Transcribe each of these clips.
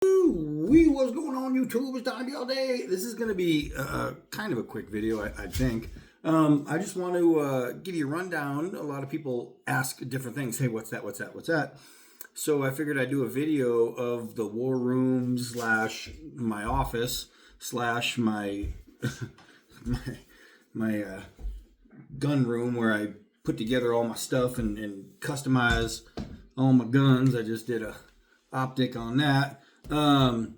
What's going on YouTube? It's Donnie all day. This is going to be kind of a quick video, I think. I just want to give you a rundown. A lot of people ask different things. Hey, what's that? What's that? What's that? So I figured I'd do a video of the war room slash my office slash my my gun room where I put together all my stuff and customize all my guns. I just did a optic on that. And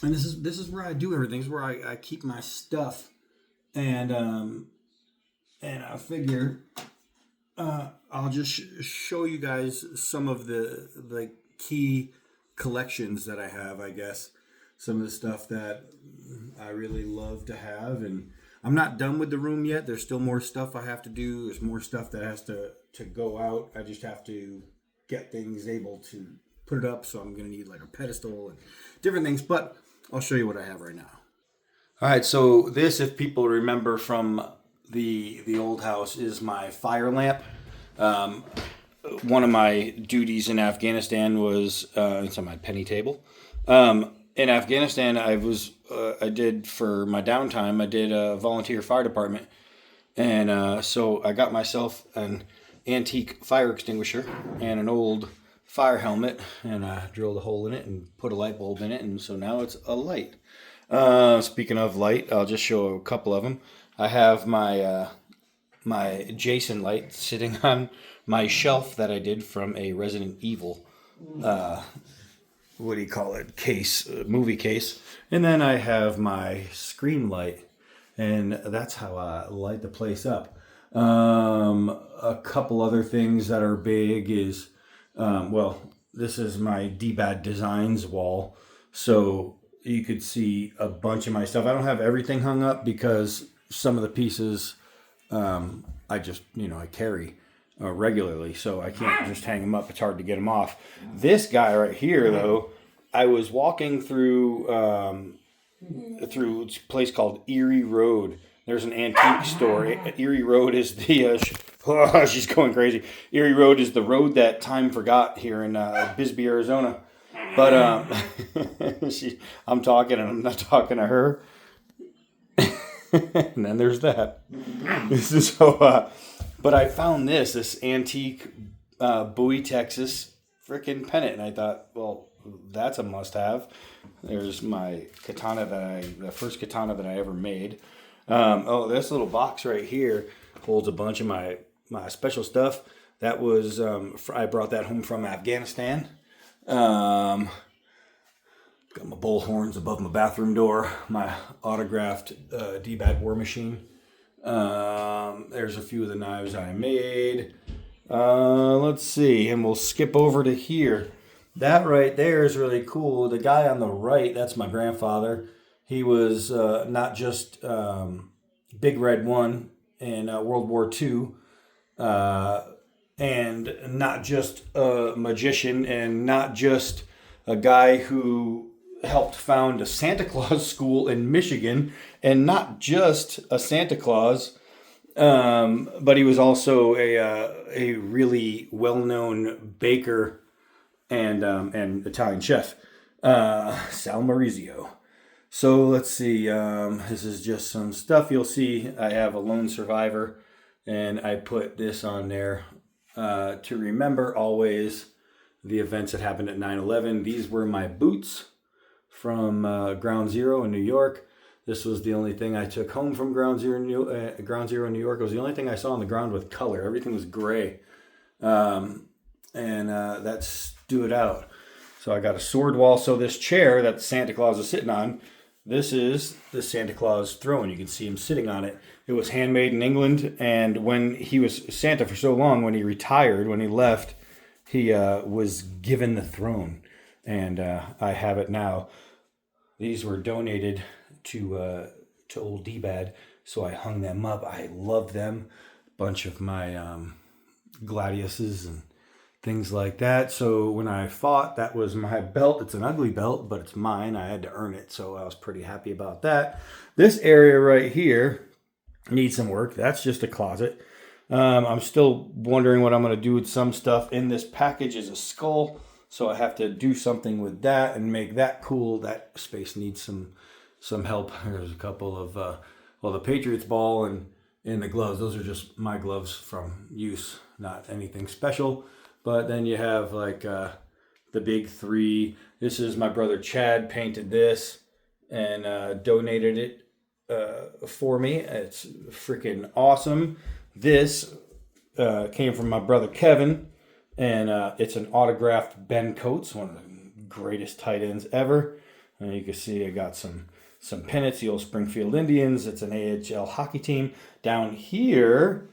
this is where I do everything. This is where I keep my stuff, and I figure I'll just show you guys some of the key collections that I have. I guess some of the stuff that I really love to have, and I'm not done with the room yet. There's still more stuff I have to do. There's more stuff that has to go out. I just have to get things able to put it up, so I'm going to need like a pedestal and different things, but I'll show you what I have right now. All right, so this, if people remember from the old house, is my fire lamp. One of my duties in Afghanistan was, it's on my penny table. In Afghanistan, I did for my downtime, I did a volunteer fire department. And so I got myself an antique fire extinguisher and an old fire helmet, and I drilled a hole in it and put a light bulb in it, and so now it's a light. Speaking of light, I'll just show a couple of them. I have my my Jason light sitting on my shelf that I did from a Resident Evil what do you call it, case, movie case. And then I have my screen light, and that's how I light the place up. A couple other things that are big is this is my dbad designs wall, so you could see a bunch of my stuff. I don't have everything hung up because some of the pieces I just I carry regularly, so I can't just hang them up. It's hard to get them off. This guy right here, though, I was walking through through a place called Erie Road. There's an antique store. Erie Road is the she's going crazy. Erie Road is the road that time forgot here in Bisbee, Arizona. But I'm talking, and I'm not talking to her. And then there's that. But I found this antique Bowie, Texas freaking pennant, and I thought, well, that's a must-have. There's my katana the first katana that I ever made. This little box right here holds a bunch of my special stuff. That was I brought that home from Afghanistan. Got my bullhorns above my bathroom door. My autographed dbad war machine. There's a few of the knives I made. Let's see, and we'll skip over to here. That right there is really cool. The guy on the right, that's my grandfather. He was not just Big Red 1 in World War II, and not just a magician, and not just a guy who helped found a Santa Claus school in Michigan, and not just a Santa Claus, but he was also a really well-known baker and Italian chef, Sal Maurizio. So let's see, this is just some stuff. You'll see I have a lone survivor, and I put this on there to remember always the events that happened at 9/11. These were my boots from Ground Zero in New York. This was the only thing I took home from Ground Zero in New York. It was the only thing I saw on the ground with color. Everything was gray. That stood out. So I got a sword wall. So this chair that Santa Claus is sitting on, this is the Santa Claus throne. You can see him sitting on it. It was handmade in England, and when he was Santa for so long, when he retired, when he left, he was given the throne, and I have it now. These were donated to old dbad, so I hung them up. I love them. Bunch of my gladiuses and things like that. So when I fought, that was my belt. It's an ugly belt, but it's mine. I had to earn it, so I was pretty happy about that. This area right here needs some work. That's just a closet. I'm still wondering what I'm going to do with some stuff. In this package is a skull So I have to do something with that and make that cool. That space needs some help. There's a couple of the Patriots ball and the gloves. Those are just my gloves from use, not anything special. But then you have like the big three. This is my brother Chad painted this and donated it for me. It's freaking awesome. This came from my brother Kevin, and it's an autographed Ben Coates, one of the greatest tight ends ever. And you can see I got some pennants, the old Springfield Indians. It's an AHL hockey team. Down here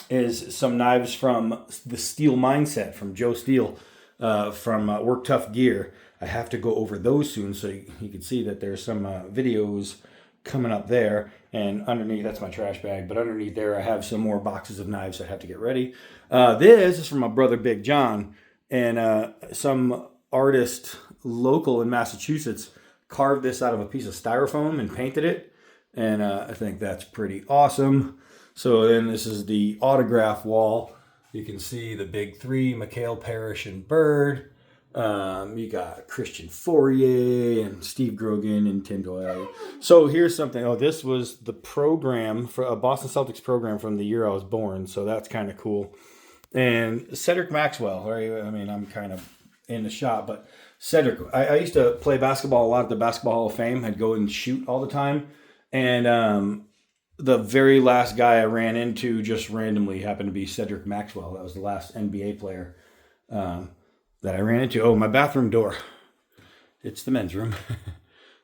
is some knives from the Steel Mindset from Joe Steele from Work Tough Gear. I have to go over those soon, so you can see that there's some videos coming up there. And underneath, that's my trash bag, but underneath there I have some more boxes of knives I have to get ready. This is from my brother Big John, and some artist local in Massachusetts carved this out of a piece of styrofoam and painted it, and I think that's pretty awesome. So then this is the autograph wall. You can see the big three, Mikhail Parrish and Bird. You got Christian Fourier and Steve Grogan and Tim Doyle. So here's something. Oh, this was the program for a Boston Celtics program from the year I was born. So that's kind of cool. And Cedric Maxwell, right? I mean, I'm kind of in the shop, but Cedric, I used to play basketball a lot at the Basketball Hall of Fame. I'd go and shoot all the time. And the very last guy I ran into just randomly happened to be Cedric Maxwell. That was the last NBA player that I ran into. Oh, my bathroom door. It's the men's room.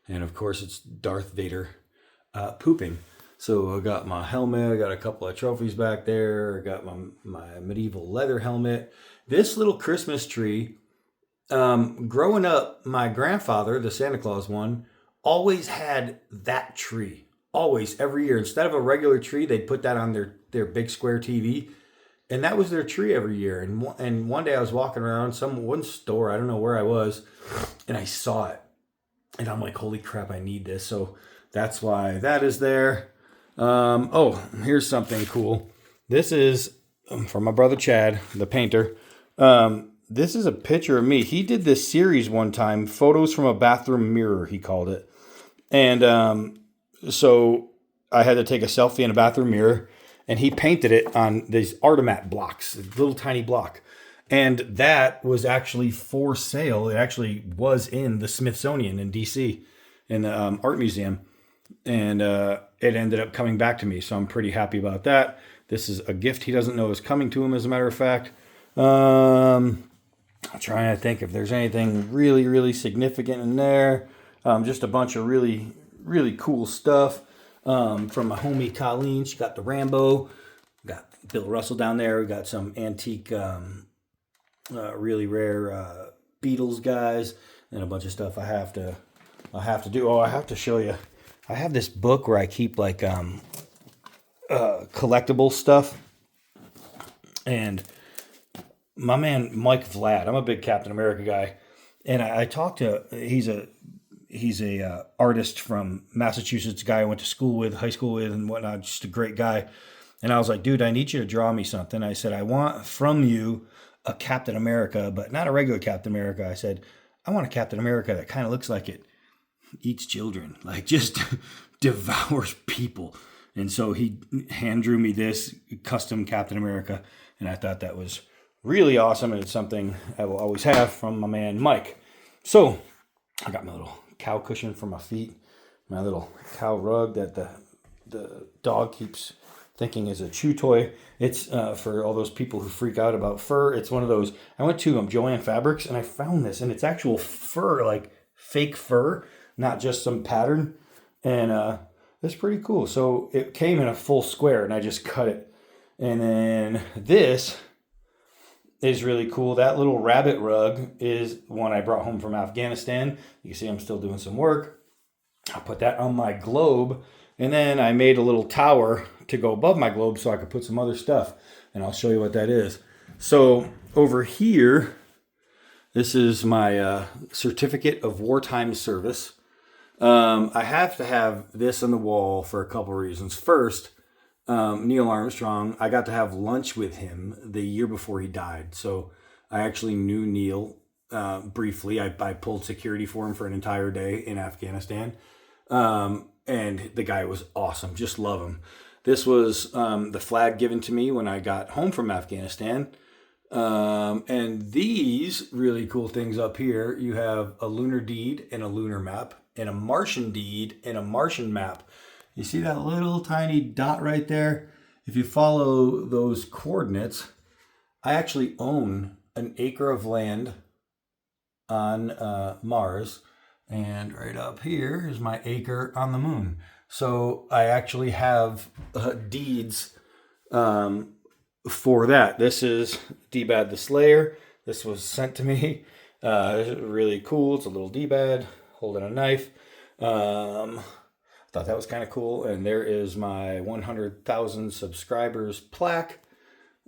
And of course, it's Darth Vader pooping. So I got my helmet. I got a couple of trophies back there. I got my medieval leather helmet. This little Christmas tree, growing up, my grandfather, the Santa Claus one, always had that tree. Always, every year. Instead of a regular tree, they'd put that on their big square TV. And that was their tree every year. And one day I was walking around one store, I don't know where I was, and I saw it. And I'm like, holy crap, I need this. So that's why that is there. Oh, here's something cool. This is from my brother Chad, the painter. This is a picture of me. He did this series one time, Photos from a Bathroom Mirror, he called it. And so I had to take a selfie in a bathroom mirror, and he painted it on these Artemat blocks, a little tiny block. And that was actually for sale. It actually was in the Smithsonian in DC, in the art museum. And it ended up coming back to me, so I'm pretty happy about that. This is a gift he doesn't know is coming to him, as a matter of fact. I'm trying to think if there's anything really, really significant in there. Just a bunch of really, really cool stuff. From my homie Colleen. She got the Rambo. Got Bill Russell down there. We got some antique, really rare Beatles guys, and a bunch of stuff I have to do. Oh, I have to show you. I have this book where I keep like collectible stuff. And my man Mike Vlad, I'm a big Captain America guy, and I talked to. He's a artist from Massachusetts, guy I went to school with, high school with, and whatnot. Just a great guy. And I was like, dude, I need you to draw me something. I said, I want from you a Captain America, but not a regular Captain America. I said, I want a Captain America that kind of looks like it eats children, like just devours people. And so he hand drew me this custom Captain America, and I thought that was really awesome, and it's something I will always have from my man Mike. So I got my little cow cushion for my feet, my little cow rug that the dog keeps thinking is a chew toy. It's for all those people who freak out about fur. It's one of those. I went to Joann Fabrics and I found this, and it's actual fur, like fake fur, not just some pattern. And it's pretty cool. So it came in a full square, and I just cut it. And then this is really cool. That little rabbit rug is one I brought home from Afghanistan. You can see I'm still doing some work. I put that on my globe, and then I made a little tower to go above my globe so I could put some other stuff, and I'll show you what that is. So over here, this is my certificate of wartime service. I have to have this on the wall for a couple reasons. First, Neil Armstrong, I got to have lunch with him the year before he died. So I actually knew Neil briefly. I pulled security for him for an entire day in Afghanistan. And the guy was awesome. Just love him. This was the flag given to me when I got home from Afghanistan. And these really cool things up here, you have a lunar deed and a lunar map, and a Martian deed and a Martian map. You see that little tiny dot right there? If you follow those coordinates, I actually own an acre of land on Mars, and right up here is my acre on the moon. So I actually have deeds for that. This is dbad the Slayer. This was sent to me. Really cool. It's a little dbad holding a knife. Thought that was kind of cool. And there is my 100,000 subscribers plaque.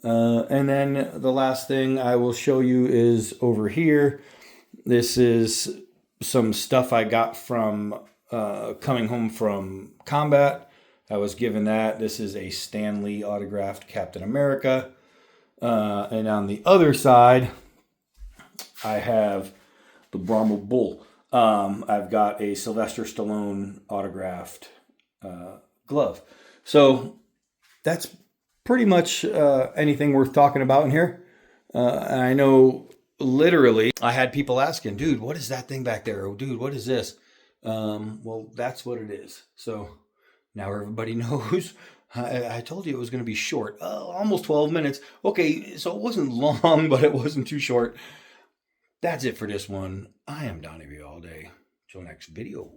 And then the last thing I will show you is over here. This is some stuff I got from coming home from combat. I was given that. This is a Stan Lee autographed Captain America. And on the other side, I have the Brahma Bull. I've got a Sylvester Stallone autographed glove. So that's pretty much anything worth talking about in here. And I know literally I had people asking, dude, what is that thing back there? Oh, dude, what is this? Well, that's what it is. So now everybody knows. I told you it was going to be short. Almost 12 minutes. Okay, so it wasn't long, but it wasn't too short. That's it for this one. I am Donnie all day. Till next video.